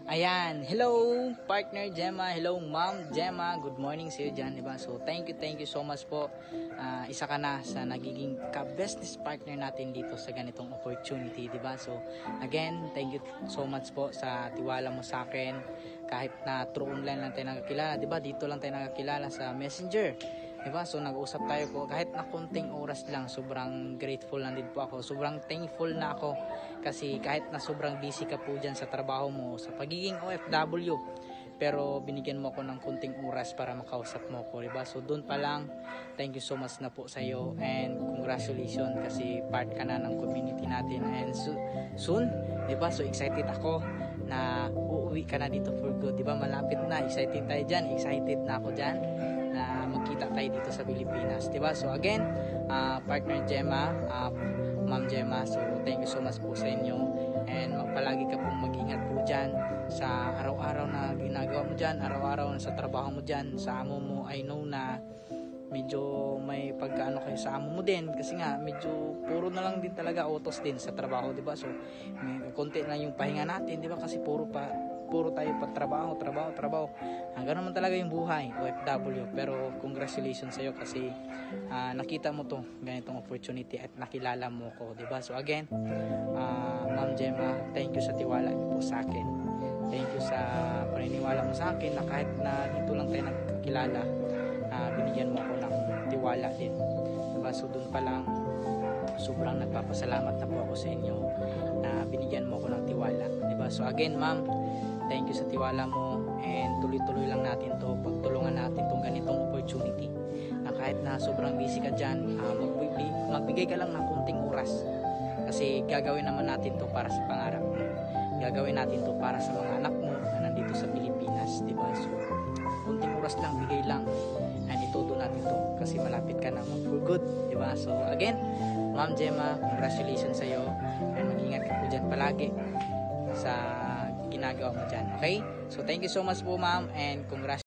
Ayan, hello partner Gemma, hello ma'am Gemma, good morning sa iyo dyan, diba? So thank you so much po. Isa ka na sa nagiging ka-business partner natin dito sa ganitong opportunity, diba? So again, thank you so much po sa tiwala mo sa akin. Kahit na through online lang tayo nagkakilala, diba? Dito lang tayo nagkakilala sa Messenger, diba? So nag-usap tayo po kahit na konting oras lang. Sobrang grateful lang din po ako. Sobrang thankful na ako kasi kahit na sobrang busy ka po dyan sa trabaho mo, sa pagiging OFW, pero binigyan mo ako ng konting oras para makausap mo ko, diba? So doon pa lang, thank you so much na po sa iyo and congratulations kasi part ka na ng community natin and soon, diba? So excited ako na uuwi ka na dito for good, diba? Malapit na, excited tayo dyan, excited na ako dyan na magkita tayo dito sa Pilipinas, diba? So again, partner Gemma, Ma'am Gemma, so thank you so much po sa inyo and palagi ka pong mag-ingat po dyan sa araw-araw na ginagawa mo dyan, araw-araw na sa trabaho mo dyan, sa amo mo. I know na medyo may pagkaano kayo sa amo mo din kasi nga medyo puro na lang din talaga autos din sa trabaho, diba? So may konti lang yung pahinga natin, diba? Kasi puro tayo pa trabaho. Hanggang naman talaga yung buhay OFW, pero congratulations sa iyo kasi nakita mo to ganitong opportunity at nakilala mo ko, diba? So again, Ma'am Gemma, thank you sa tiwala niyo po sa akin. Thank you sa paniniwala mo sa akin na kahit na dito lang tayo nagkakilala, binigyan mo ako ng tiwala din, diba? So dun pa lang sobrang nagpapasalamat na po ako sa inyo na binigyan mo ako ng tiwala, diba? So again ma'am, thank you sa tiwala mo and tuloy-tuloy lang natin to, pagtulungan natin tong ganitong opportunity na kahit na sobrang busy ka dyan, magbigay ka lang ng konting oras kasi gagawin naman natin to para sa pangarap mo, gagawin natin to para sa mga anak mo na nandito sa Pilipinas, diba? So konting oras lang, bigay lang and ituto natin to kasi malapit ka na for good, diba? So again, Ma'am Gemma, congratulations sa iyo and mag-ingat ka po dyan palagi sa ginagawa mo dyan, okay? So thank you so much po ma'am and congratulations.